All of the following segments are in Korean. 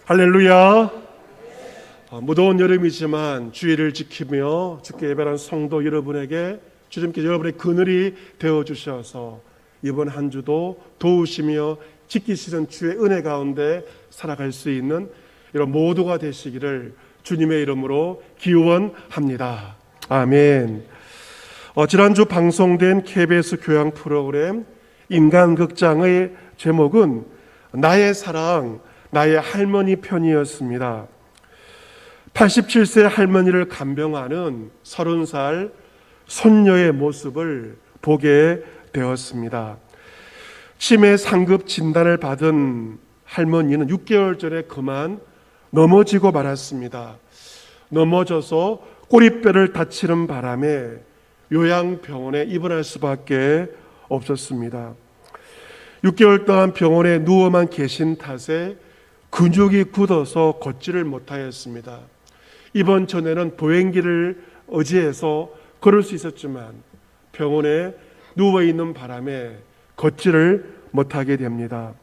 할렐루야. 무더운 여름이지만 주의를 지키며 주께 예배하는 성도 여러분에게 주님께서 여러분의 그늘이 되어주셔서 이번 한 주도 도우시며 지키시는 주의 은혜 가운데 살아갈 수 있는 이런 모두가 되시기를 주님의 이름으로 기원합니다. 아멘. 지난주 방송된 KBS 교양 프로그램 인간극장의 제목은 나의 사랑, 나의 할머니 편이었습니다. 87세 할머니를 간병하는 30살 손녀의 모습을 보게 되었습니다. 치매 상급 진단을 받은 할머니는 6개월 전에 그만 넘어지고 말았습니다. 넘어져서 꼬리뼈를 다치는 바람에 요양병원에 입원할 수밖에 없었습니다. 6개월 동안 병원에 누워만 계신 탓에 근육이 굳어서 걷지를 못하였습니다. 입원 전에는 보행기를 의지해서 걸을 수 있었지만 병원에 누워있는 바람에 걷지를 못하게 됩니다.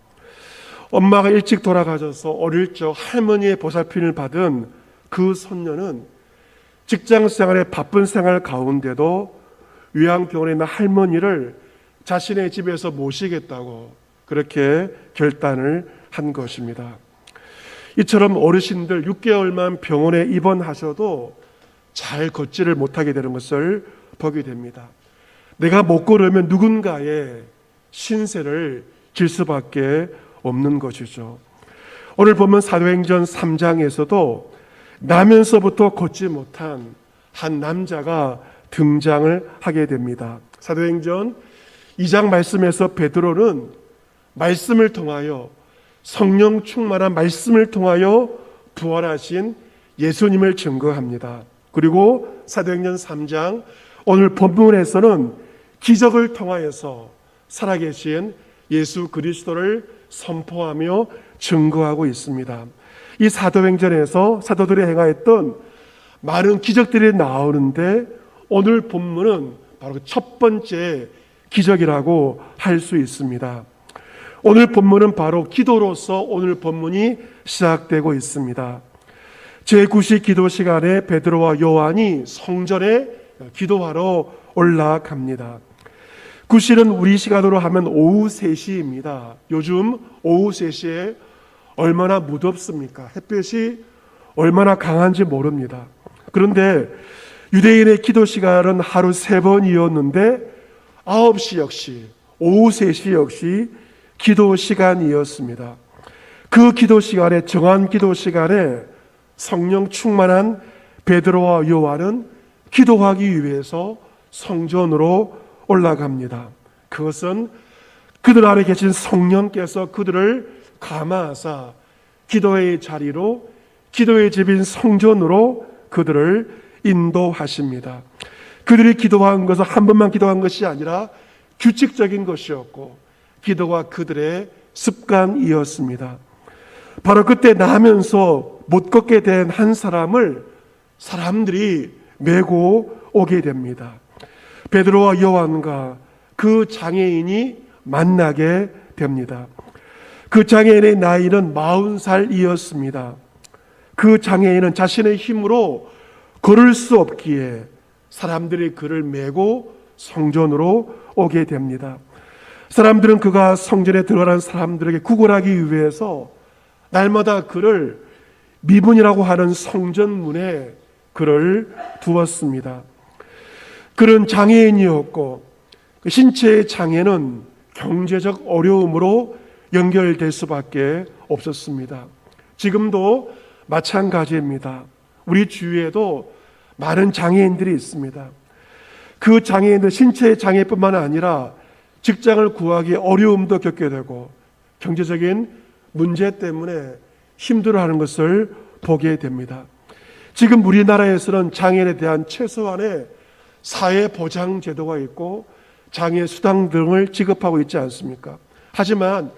엄마가 일찍 돌아가셔서 어릴 적 할머니의 보살핌을 받은 그 손녀는 직장생활의 바쁜 생활 가운데도 요양병원에 있는 할머니를 자신의 집에서 모시겠다고 그렇게 결단을 한 것입니다. 이처럼 어르신들 6개월만 병원에 입원하셔도 잘 걷지를 못하게 되는 것을 보게 됩니다. 내가 못 걸으면 누군가의 신세를 질 수밖에 없는 것이죠. 오늘 보면 사도행전 3장에서도 나면서부터 걷지 못한 한 남자가 등장을 하게 됩니다. 사도행전 2장 말씀에서 베드로는 말씀을 통하여 성령 충만한 말씀을 통하여 부활하신 예수님을 증거합니다. 그리고 사도행전 3장 오늘 본문에서는 기적을 통하여서 살아계신 예수 그리스도를 선포하며 증거하고 있습니다. 이 사도행전에서 사도들이 행하였던 많은 기적들이 나오는데 오늘 본문은 바로 첫 번째 기적이라고 할 수 있습니다. 오늘 본문은 바로 기도로서 오늘 본문이 시작되고 있습니다. 제9시 기도 시간에 베드로와 요한이 성전에 기도하러 올라갑니다. 9시는 우리 시간으로 하면 오후 3시입니다. 요즘 오후 3시에 얼마나 무덥습니까? 햇볕이 얼마나 강한지 모릅니다. 그런데 유대인의 기도 시간은 하루 3번이었는데 9시 역시 오후 3시 역시 기도 시간이었습니다. 그 기도 시간에 정한 기도 시간에 성령 충만한 베드로와 요한은 기도하기 위해서 성전으로 올라갑니다. 그것은 그들 안에 계신 성령께서 그들을 감화하사 기도의 자리로 기도의 집인 성전으로 그들을 인도하십니다. 그들이 기도한 것은 한 번만 기도한 것이 아니라 규칙적인 것이었고 기도가 그들의 습관이었습니다. 바로 그때 나면서 못 걷게 된 한 사람을 사람들이 메고 오게 됩니다. 베드로와 요한과 그 장애인이 만나게 됩니다. 그 장애인의 나이는 40살이었습니다. 그 장애인은 자신의 힘으로 걸을 수 없기에 사람들이 그를 메고 성전으로 오게 됩니다. 사람들은 그가 성전에 들어가는 사람들에게 구걸하기 위해서 날마다 그를 미문이라고 하는 성전문에 그를 두었습니다. 그는 장애인이었고 그 신체의 장애는 경제적 어려움으로 연결될 수밖에 없었습니다. 지금도 마찬가지입니다. 우리 주위에도 많은 장애인들이 있습니다. 그 장애인들 신체의 장애뿐만 아니라 직장을 구하기 어려움도 겪게 되고 경제적인 문제 때문에 힘들어하는 것을 보게 됩니다. 지금 우리나라에서는 장애인에 대한 최소한의 사회보장 제도가 있고 장애수당 등을 지급하고 있지 않습니까? 하지만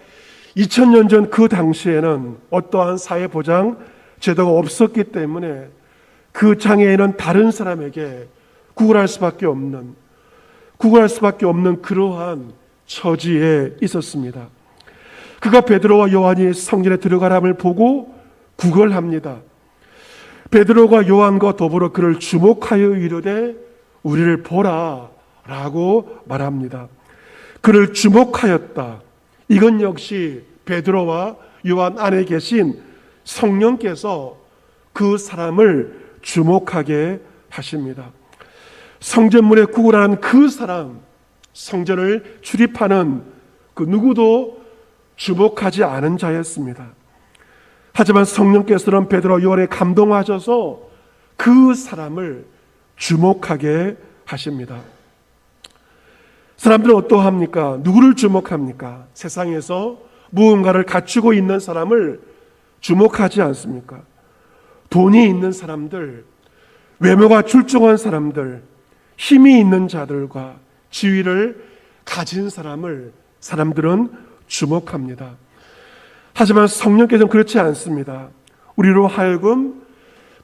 2000년 전 그 당시에는 어떠한 사회보장 제도가 없었기 때문에 그 장애인은 다른 사람에게 구걸할 수밖에 없는 그러한 처지에 있었습니다. 그가 베드로와 요한이 성전에 들어가람을 보고 구걸합니다. 베드로가 요한과 더불어 그를 주목하여 이르되 우리를 보라 라고 말합니다. 그를 주목하였다. 이건 역시 베드로와 요한 안에 계신 성령께서 그 사람을 주목하게 하십니다. 성전문에 구걸하는 그 사람, 성전을 출입하는 그 누구도 주목하지 않은 자였습니다. 하지만 성령께서는 베드로 요한에 감동하셔서 그 사람을 주목하게 하십니다. 사람들은 어떠합니까? 누구를 주목합니까? 세상에서 무언가를 갖추고 있는 사람을 주목하지 않습니까? 돈이 있는 사람들, 외모가 출중한 사람들, 힘이 있는 자들과 지위를 가진 사람들은 주목합니다. 하지만 성령께서는 그렇지 않습니다. 우리로 하여금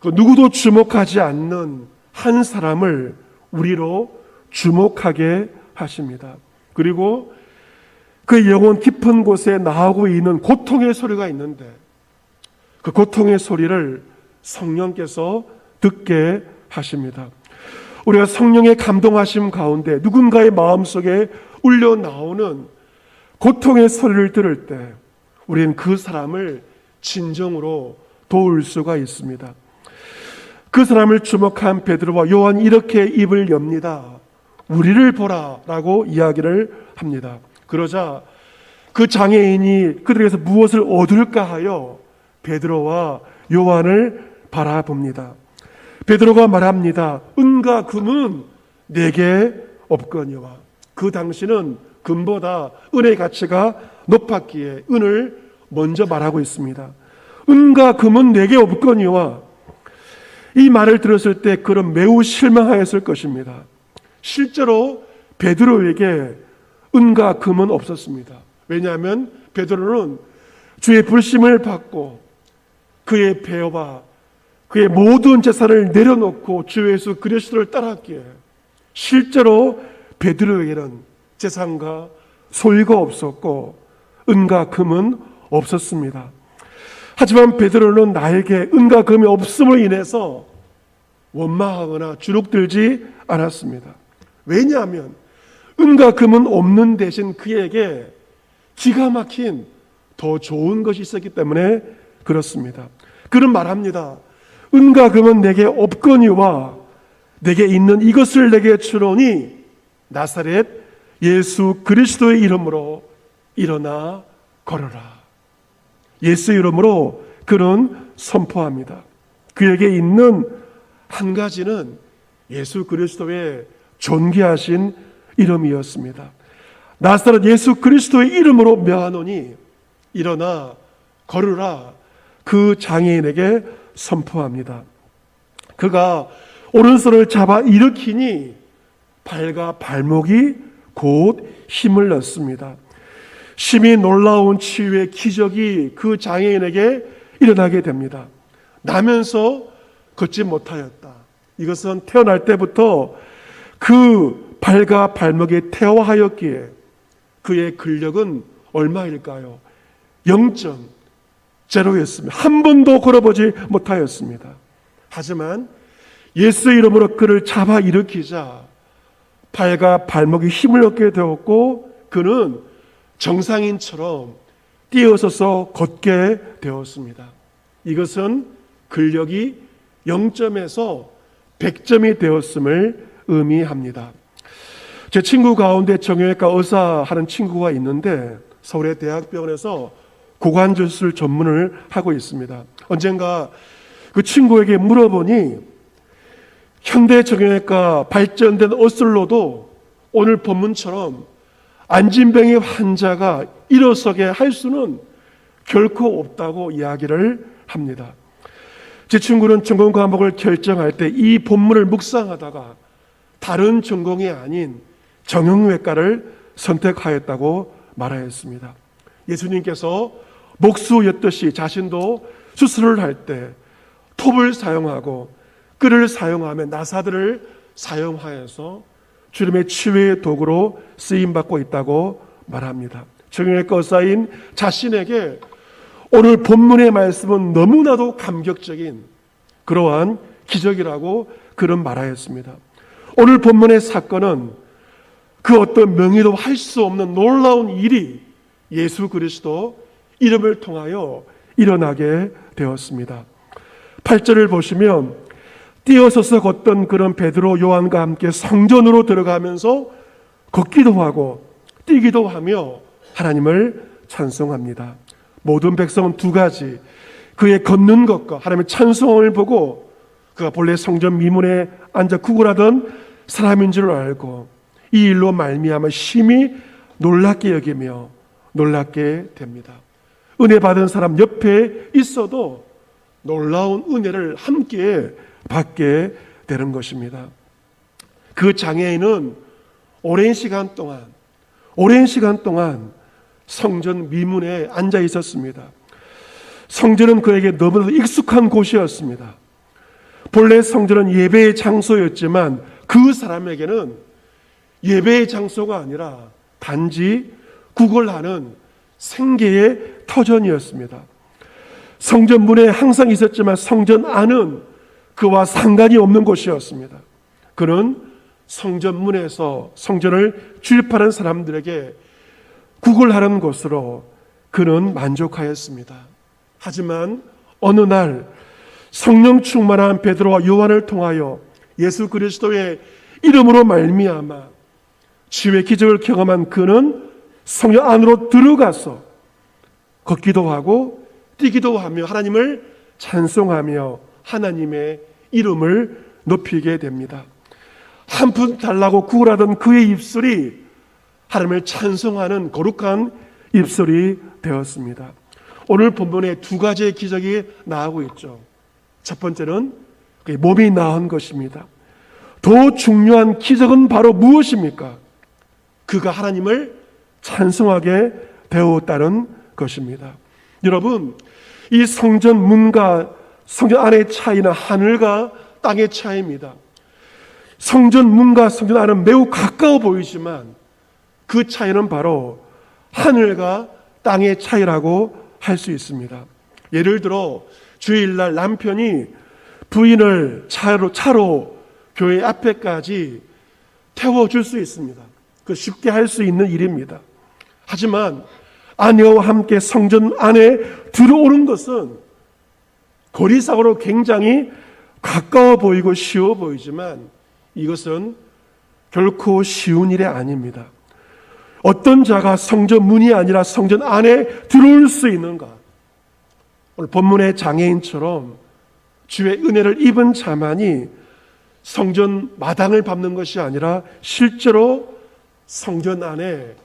그 누구도 주목하지 않는 한 사람을 우리로 주목하게 하십니다. 그리고 그 영혼 깊은 곳에 나오고 있는 고통의 소리가 있는데 그 고통의 소리를 성령께서 듣게 하십니다. 우리가 성령의 감동하심 가운데 누군가의 마음속에 울려 나오는 고통의 소리를 들을 때 우리는 그 사람을 진정으로 도울 수가 있습니다. 그 사람을 주목한 베드로와 요한이 이렇게 입을 엽니다. 우리를 보라 라고 이야기를 합니다. 그러자 그 장애인이 그들에게서 무엇을 얻을까 하여 베드로와 요한을 바라봅니다. 베드로가 말합니다. 은과 금은 내게 없거니와. 그 당시는 금보다 은의 가치가 높았기에 은을 먼저 말하고 있습니다. 은과 금은 내게 없거니와. 이 말을 들었을 때 그는 매우 실망하였을 것입니다. 실제로 베드로에게 은과 금은 없었습니다. 왜냐하면 베드로는 주의 불심을 받고 그의 배와 그의 모든 재산을 내려놓고 주 예수 그리스도를 따랐기에 실제로 베드로에게는 재산과 소유가 없었고 은과 금은 없었습니다. 하지만 베드로는 나에게 은과 금이 없음으로 인해서 원망하거나 주눅들지 않았습니다. 왜냐하면 은과 금은 없는 대신 그에게 기가 막힌 더 좋은 것이 있었기 때문에 그렇습니다. 그는 말합니다. 은과 금은 내게 없거니와 내게 있는 이것을 내게 주노니 나사렛 예수 그리스도의 이름으로 일어나 걸어라. 예수 이름으로 그는 선포합니다. 그에게 있는 한 가지는 예수 그리스도의 존귀하신 이름이었습니다. 나사렛 예수 그리스도의 이름으로 명하노니 일어나 걸으라. 그 장애인에게 선포합니다. 그가 오른손을 잡아 일으키니 발과 발목이 곧 힘을 얻습니다. 심히 놀라운 치유의 기적이 그 장애인에게 일어나게 됩니다. 나면서 걷지 못하였다. 이것은 태어날 때부터 그 발과 발목에 태워하였기에 그의 근력은 얼마일까요? 0.0였습니다. 한 번도 걸어보지 못하였습니다. 하지만 예수 이름으로 그를 잡아 일으키자 발과 발목이 힘을 얻게 되었고 그는 정상인처럼 뛰어서서 걷게 되었습니다. 이것은 근력이 0점에서 100점이 되었음을 의미합니다. 제 친구 가운데 정형외과 의사 하는 친구가 있는데 서울의 대학병원에서 고관절술 전문을 하고 있습니다. 언젠가 그 친구에게 물어보니 현대 정형외과 발전된 의술로도 오늘 본문처럼 안진병의 환자가 일어서게 할 수는 결코 없다고 이야기를 합니다. 제 친구는 전공 과목을 결정할 때 이 본문을 묵상하다가 다른 전공이 아닌 정형외과를 선택하였다고 말하였습니다. 예수님께서 목수였듯이 자신도 수술을 할 때 톱을 사용하고 끈을 사용하며 나사들을 사용하여서 주님의 치유의 도구로 쓰임받고 있다고 말합니다. 정형외과 의사인 자신에게 오늘 본문의 말씀은 너무나도 감격적인 그러한 기적이라고 그런 말하였습니다. 오늘 본문의 사건은 그 어떤 명의로 할 수 없는 놀라운 일이 예수 그리스도 이름을 통하여 일어나게 되었습니다. 8절을 보시면 뛰어서서 걷던 그런 베드로 요한과 함께 성전으로 들어가면서 걷기도 하고 뛰기도 하며 하나님을 찬송합니다. 모든 백성은 두 가지, 그의 걷는 것과 하나님의 찬송을 보고 그가 본래 성전 미문에 앉아 구걸하던 사람인 줄 알고 이 일로 말미암아 심히 놀랍게 여기며 놀랍게 됩니다. 은혜 받은 사람 옆에 있어도 놀라운 은혜를 함께 받게 되는 것입니다. 그 장애인은 오랜 시간 동안 성전 미문에 앉아 있었습니다. 성전은 그에게 너무나도 익숙한 곳이었습니다. 본래 성전은 예배의 장소였지만 그 사람에게는 예배의 장소가 아니라 단지 구걸하는 생계의 터전이었습니다. 성전 문에 항상 있었지만 성전 안은 그와 상관이 없는 곳이었습니다. 그는 성전 문에서 성전을 출입하는 사람들에게 구걸하는 곳으로 그는 만족하였습니다. 하지만 어느 날 성령 충만한 베드로와 요한을 통하여 예수 그리스도의 이름으로 말미암아 치유의 기적을 경험한 그는 성전 안으로 들어가서 걷기도 하고 뛰기도 하며 하나님을 찬송하며 하나님의 이름을 높이게 됩니다. 한 푼 달라고 구걸하던 그의 입술이 하나님을 찬송하는 거룩한 입술이 되었습니다. 오늘 본문에 두 가지의 기적이 나오고 있죠. 첫 번째는 몸이 나은 것입니다. 더 중요한 기적은 바로 무엇입니까? 그가 하나님을 찬송하게 되었다는 것입니다. 여러분, 이 성전 문과 성전 안의 차이는 하늘과 땅의 차이입니다. 성전 문과 성전 안은 매우 가까워 보이지만 그 차이는 바로 하늘과 땅의 차이라고 할 수 있습니다. 예를 들어 주일날 남편이 부인을 차로 교회 앞에까지 태워줄 수 있습니다. 그 쉽게 할 수 있는 일입니다. 하지만 아내와 함께 성전 안에 들어오는 것은 거리상으로 굉장히 가까워 보이고 쉬워 보이지만 이것은 결코 쉬운 일이 아닙니다. 어떤 자가 성전 문이 아니라 성전 안에 들어올 수 있는가? 오늘 본문의 장애인처럼 주의 은혜를 입은 자만이 성전 마당을 밟는 것이 아니라 실제로 성전 안에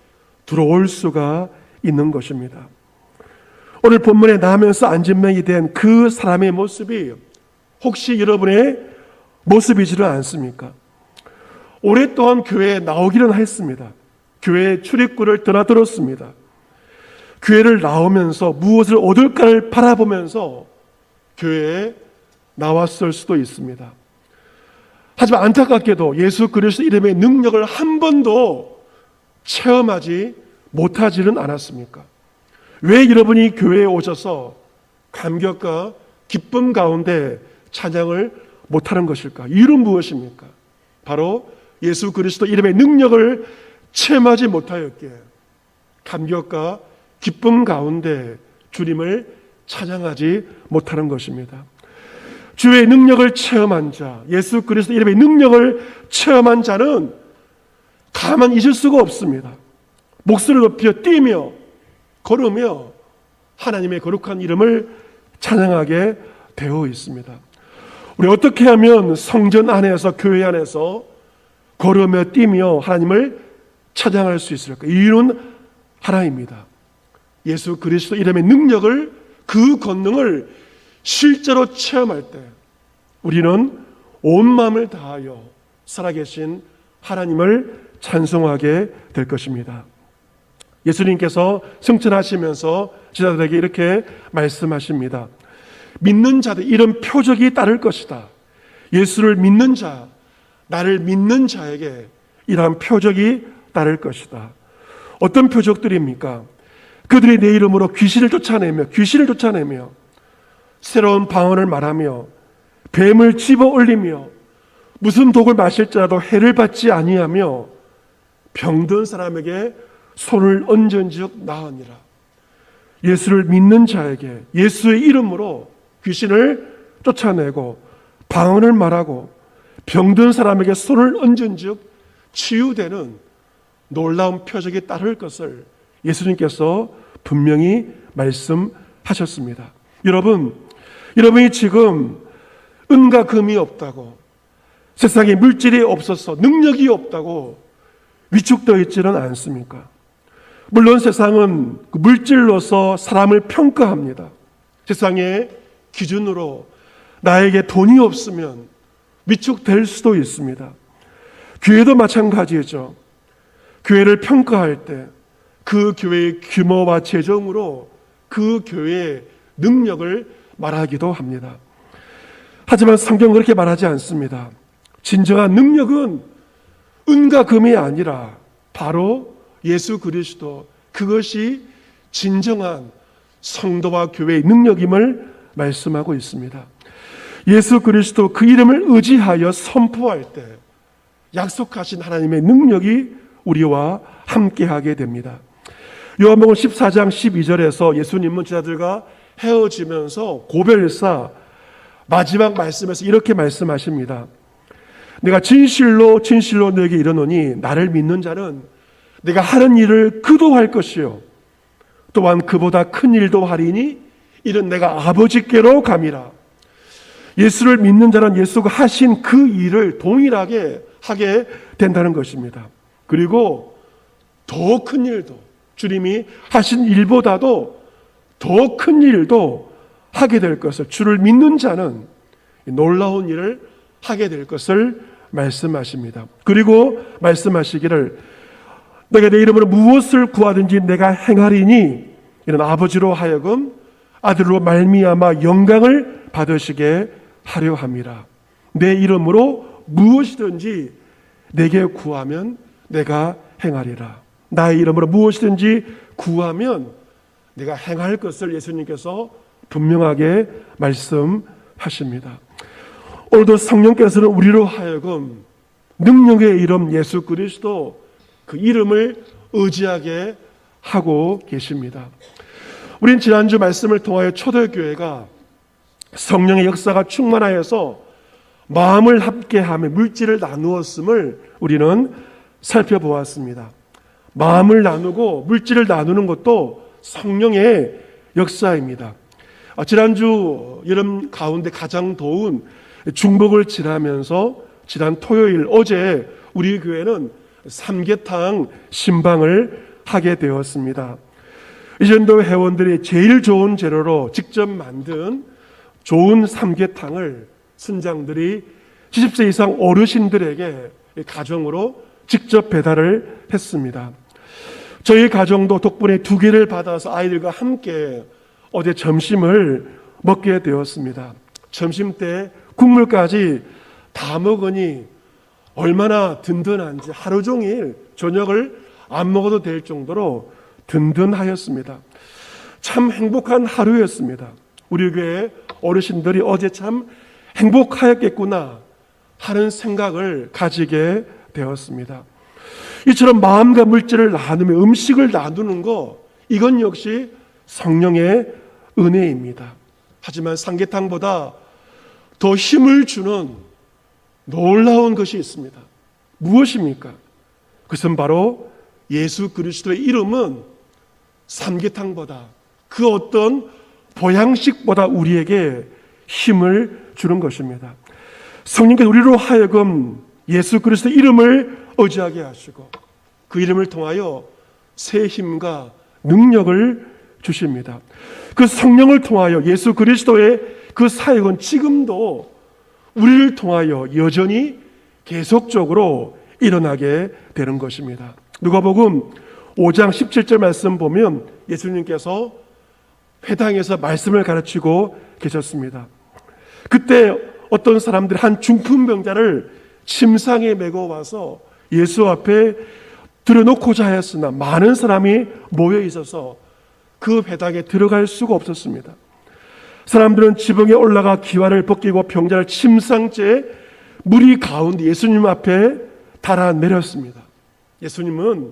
들어올 수가 있는 것입니다. 오늘 본문에 나면서 안진명이 된 그 사람의 모습이 혹시 여러분의 모습이지는 않습니까? 오랫동안 교회에 나오기는 했습니다. 교회 출입구를 드나들었습니다. 교회를 나오면서 무엇을 얻을까를 바라보면서 교회에 나왔을 수도 있습니다. 하지만 안타깝게도 예수 그리스도 이름의 능력을 한 번도 체험하지 못하지는 않았습니까? 왜 여러분이 교회에 오셔서 감격과 기쁨 가운데 찬양을 못하는 것일까? 이유는 무엇입니까? 바로 예수 그리스도 이름의 능력을 체험하지 못하였기에 감격과 기쁨 가운데 주님을 찬양하지 못하는 것입니다. 주의 능력을 체험한 자, 예수 그리스도 이름의 능력을 체험한 자는 가만히 있을 수가 없습니다. 목소리를 높여 뛰며 걸으며 하나님의 거룩한 이름을 찬양하게 되어 있습니다. 우리 어떻게 하면 성전 안에서 교회 안에서 걸으며 뛰며 하나님을 찬양할 수 있을까? 이유는 하나입니다. 예수 그리스도 이름의 능력을, 그 권능을 실제로 체험할 때 우리는 온 마음을 다하여 살아계신 하나님을 찬송하게 될 것입니다. 예수님께서 승천하시면서 제자들에게 이렇게 말씀하십니다. 믿는 자들 이런 표적이 따를 것이다. 예수를 믿는 자, 나를 믿는 자에게 이러한 표적이 따를 것이다. 어떤 표적들입니까? 그들이 내 이름으로 귀신을 쫓아내며 새로운 방언을 말하며 뱀을 집어 올리며 무슨 독을 마실지라도 해를 받지 아니하며 병든 사람에게 손을 얹은즉 나으니라. 예수를 믿는 자에게 예수의 이름으로 귀신을 쫓아내고 방언을 말하고 병든 사람에게 손을 얹은즉 치유되는 놀라운 표적이 따를 것을 예수님께서 분명히 말씀하셨습니다. 여러분이 지금 은과 금이 없다고, 세상에 물질이 없어서 능력이 없다고 위축되어 있지는 않습니까? 물론 세상은 물질로서 사람을 평가합니다. 세상의 기준으로 나에게 돈이 없으면 위축될 수도 있습니다. 교회도 마찬가지죠. 교회를 평가할 때 그 교회의 규모와 재정으로 그 교회의 능력을 말하기도 합니다. 하지만 성경은 그렇게 말하지 않습니다. 진정한 능력은 은과 금이 아니라 바로 예수 그리스도, 그것이 진정한 성도와 교회의 능력임을 말씀하고 있습니다. 예수 그리스도 그 이름을 의지하여 선포할 때 약속하신 하나님의 능력이 우리와 함께하게 됩니다. 요한복음 14장 12절에서 예수님은 제자들과 헤어지면서 고별사 마지막 말씀에서 이렇게 말씀하십니다. 내가 진실로 너에게 이르노니 나를 믿는 자는 내가 하는 일을 그도 할 것이요 또한 그보다 큰 일도 하리니 이는 내가 아버지께로 감이라. 예수를 믿는 자는 예수가 하신 그 일을 동일하게 하게 된다는 것입니다. 그리고 더 큰 일도, 주님이 하신 일보다도 더 큰 일도 하게 될 것을, 주를 믿는 자는 놀라운 일을 하게 될 것을 말씀하십니다. 그리고 말씀하시기를 내가 내 이름으로 무엇을 구하든지 내가 행하리니 이는 아버지로 하여금 아들로 말미암아 영광을 받으시게 하려 함이라. 내 이름으로 무엇이든지 내게 구하면 내가 행하리라. 나의 이름으로 무엇이든지 구하면 내가 행할 것을 예수님께서 분명하게 말씀하십니다. 오늘도 성령께서는 우리로 하여금 능력의 이름 예수 그리스도, 그 이름을 의지하게 하고 계십니다. 우린 지난주 말씀을 통하여 초대교회가 성령의 역사가 충만하여서 마음을 함께하며 물질을 나누었음을 우리는 살펴보았습니다. 마음을 나누고 물질을 나누는 것도 성령의 역사입니다. 지난주 여름 가운데 가장 더운 중복을 지나면서 지난 토요일 어제 우리 교회는 삼계탕 신방을 하게 되었습니다. 이전도 회원들이 제일 좋은 재료로 직접 만든 좋은 삼계탕을 선장들이 70세 이상 어르신들에게 가정으로 직접 배달을 했습니다. 저희 가정도 덕분에 2개를 받아서 아이들과 함께 어제 점심을 먹게 되었습니다. 점심 때 국물까지 다 먹으니 얼마나 든든한지 하루 종일 저녁을 안 먹어도 될 정도로 든든하였습니다. 참 행복한 하루였습니다. 우리 교회 어르신들이 어제 참 행복하였겠구나 하는 생각을 가지게 되었습니다. 이처럼 마음과 물질을 나누며 음식을 나누는 것, 이건 역시 성령의 은혜입니다. 하지만 삼계탕보다 더 힘을 주는 놀라운 것이 있습니다. 무엇입니까? 그것은 바로 예수 그리스도의 이름은 삼계탕보다, 그 어떤 보양식보다 우리에게 힘을 주는 것입니다. 성령께서 우리로 하여금 예수 그리스도의 이름을 의지하게 하시고 그 이름을 통하여 새 힘과 능력을 주십니다. 그 성령을 통하여 예수 그리스도의 그 사역은 지금도 우리를 통하여 여전히 계속적으로 일어나게 되는 것입니다. 누가복음 5장 17절 말씀 보면 예수님께서 회당에서 말씀을 가르치고 계셨습니다. 그때 어떤 사람들이 한 중풍병자를 침상에 메고 와서 예수 앞에 들여놓고자 하였으나 많은 사람이 모여 있어서 그 회당에 들어갈 수가 없었습니다. 사람들은 지붕에 올라가 기와를 벗기고 병자를 침상째 무리 가운데 예수님 앞에 달아내렸습니다. 예수님은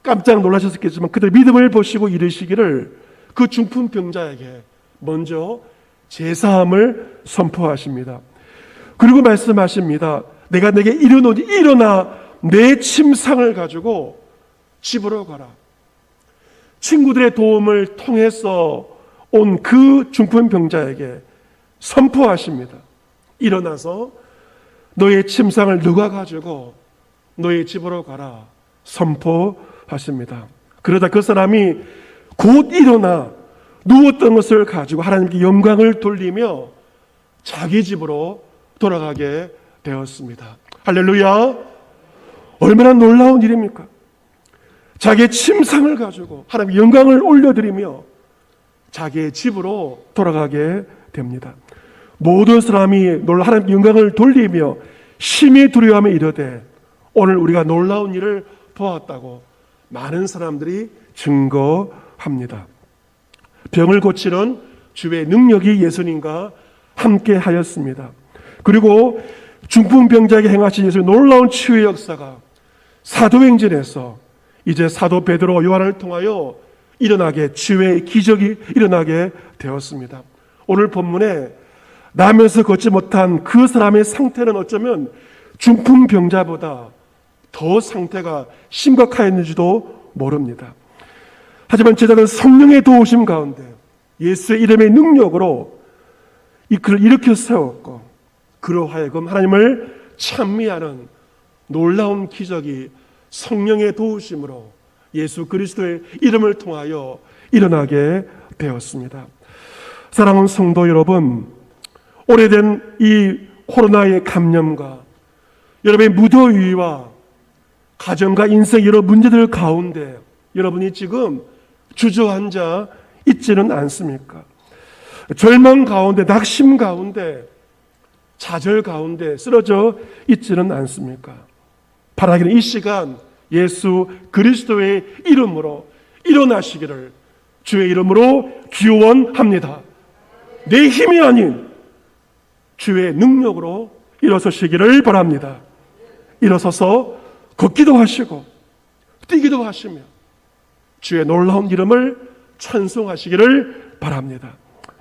깜짝 놀라셨겠지만 그들 믿음을 보시고 이르시기를 그 중풍병자에게 먼저 제사함을 선포하십니다. 그리고 말씀하십니다. 내가 내게 이르노니 일어나 내 침상을 가지고 집으로 가라. 친구들의 도움을 통해서 온 그 중풍병자에게 선포하십니다. 일어나서 너의 침상을 너가 가지고 너의 집으로 가라. 선포하십니다. 그러다 그 사람이 곧 일어나 누웠던 것을 가지고 하나님께 영광을 돌리며 자기 집으로 돌아가게 되었습니다. 할렐루야! 얼마나 놀라운 일입니까? 자기의 침상을 가지고 하나님께 영광을 올려드리며 자기의 집으로 돌아가게 됩니다. 모든 사람이 하나님께 영광을 돌리며 심히 두려워하며 이르되 오늘 우리가 놀라운 일을 보았다고 많은 사람들이 증거합니다. 병을 고치는 주의 능력이 예수님과 함께 하였습니다. 그리고 중풍병자에게 행하신 예수의 놀라운 치유의 역사가 사도행전에서 이제 사도 베드로 요한을 통하여 일어나게 치유의 기적이 일어나게 되었습니다. 오늘 본문에 나면서 걷지 못한 그 사람의 상태는 어쩌면 중풍병자보다 더 상태가 심각하였는지도 모릅니다. 하지만 제자는 성령의 도우심 가운데 예수의 이름의 능력으로 그를 일으켜 세웠고 그로 하여금 하나님을 찬미하는 놀라운 기적이 성령의 도우심으로 예수 그리스도의 이름을 통하여 일어나게 되었습니다. 사랑하는 성도 여러분, 오래된 이 코로나의 감염과 여러분의 무더위와 가정과 인생 여러 문제들 가운데 여러분이 지금 주저앉아 있지는 않습니까? 절망 가운데, 낙심 가운데, 좌절 가운데 쓰러져 있지는 않습니까? 바라기는 이 시간 예수 그리스도의 이름으로 일어나시기를 주의 이름으로 기원합니다. 내 힘이 아닌 주의 능력으로 일어서시기를 바랍니다. 일어서서 걷기도 하시고 뛰기도 하시며 주의 놀라운 이름을 찬송하시기를 바랍니다.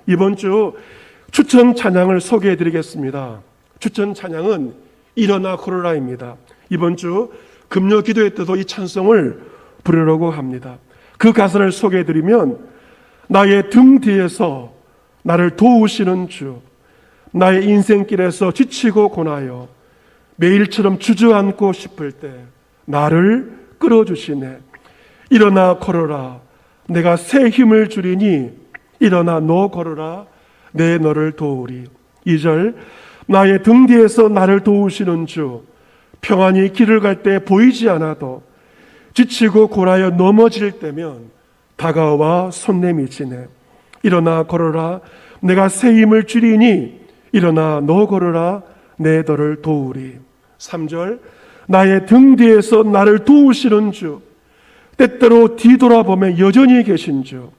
이번 주 추천 찬양을 소개해 드리겠습니다. 추천 찬양은 일어나 걸어라입니다. 이번 주 금요 기도회 때도 이 찬송을 부르려고 합니다. 그 가사를 소개해 드리면 나의 등 뒤에서 나를 도우시는 주, 나의 인생길에서 지치고 고나여 매일처럼 주저앉고 싶을 때 나를 끌어주시네. 일어나 걸어라. 내가 새 힘을 주리니 일어나 너 걸어라. 내 너를 도우리. 2절 나의 등 뒤에서 나를 도우시는 주, 평안히 길을 갈 때 보이지 않아도 지치고 고나여 넘어질 때면 다가와 손 내미치네. 일어나 걸어라. 내가 새 힘을 주리니 일어나 너 걸어라. 내 너를 도우리. 3절 나의 등 뒤에서 나를 도우시는 주, 때때로 뒤돌아보면 여전히 계신 주,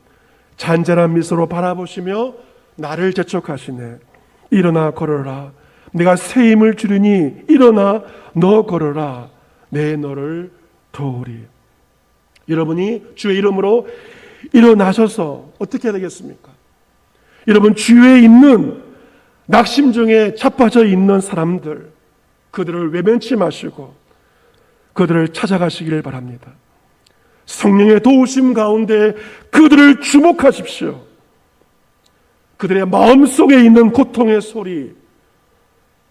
잔잔한 미소로 바라보시며 나를 재촉하시네. 일어나 걸어라. 내가 새 힘을 주리니 일어나 너 걸어라. 내 너를 도우리. 여러분이 주의 이름으로 일어나셔서 어떻게 해야 되겠습니까? 여러분 주위에 있는 낙심 중에 자빠져 있는 사람들, 그들을 외면치 마시고 그들을 찾아가시기를 바랍니다. 성령의 도우심 가운데 그들을 주목하십시오. 그들의 마음속에 있는 고통의 소리,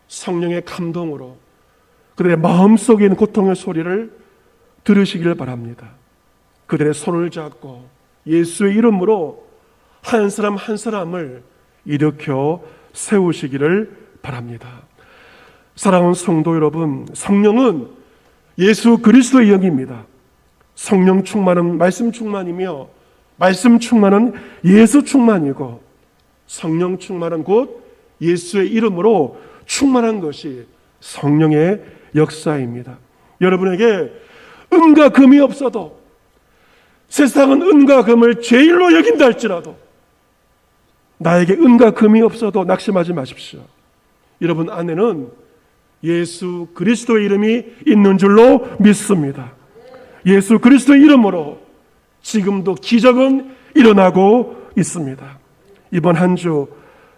성령의 감동으로 그들의 마음속에 있는 고통의 소리를 들으시기를 바랍니다. 그들의 손을 잡고 예수의 이름으로 한 사람 한 사람을 일으켜 세우시기를 바랍니다. 사랑하는 성도 여러분, 성령은 예수 그리스도의 영입니다. 성령 충만은 말씀 충만이며 말씀 충만은 예수 충만이고 성령 충만은 곧 예수의 이름으로 충만한 것이 성령의 역사입니다. 여러분에게 은과 금이 없어도 세상은 은과 금을 제일로 여긴다 할지라도 나에게 은과 금이 없어도 낙심하지 마십시오. 여러분 안에는 예수 그리스도의 이름이 있는 줄로 믿습니다. 예수 그리스도의 이름으로 지금도 기적은 일어나고 있습니다. 이번 한 주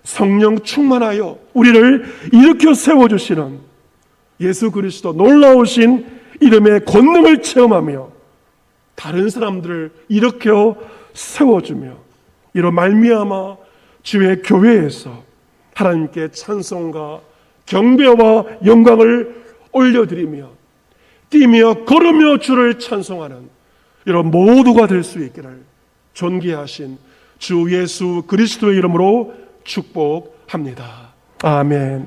성령 충만하여 우리를 일으켜 세워주시는 예수 그리스도 놀라우신 이름의 권능을 체험하며 다른 사람들을 일으켜 세워주며 이로 말미암아 주의 교회에서 하나님께 찬송과 경배와 영광을 올려드리며 뛰며 걸으며 주를 찬송하는 이런 모두가 될 수 있기를 존귀하신 주 예수 그리스도의 이름으로 축복합니다. 아멘.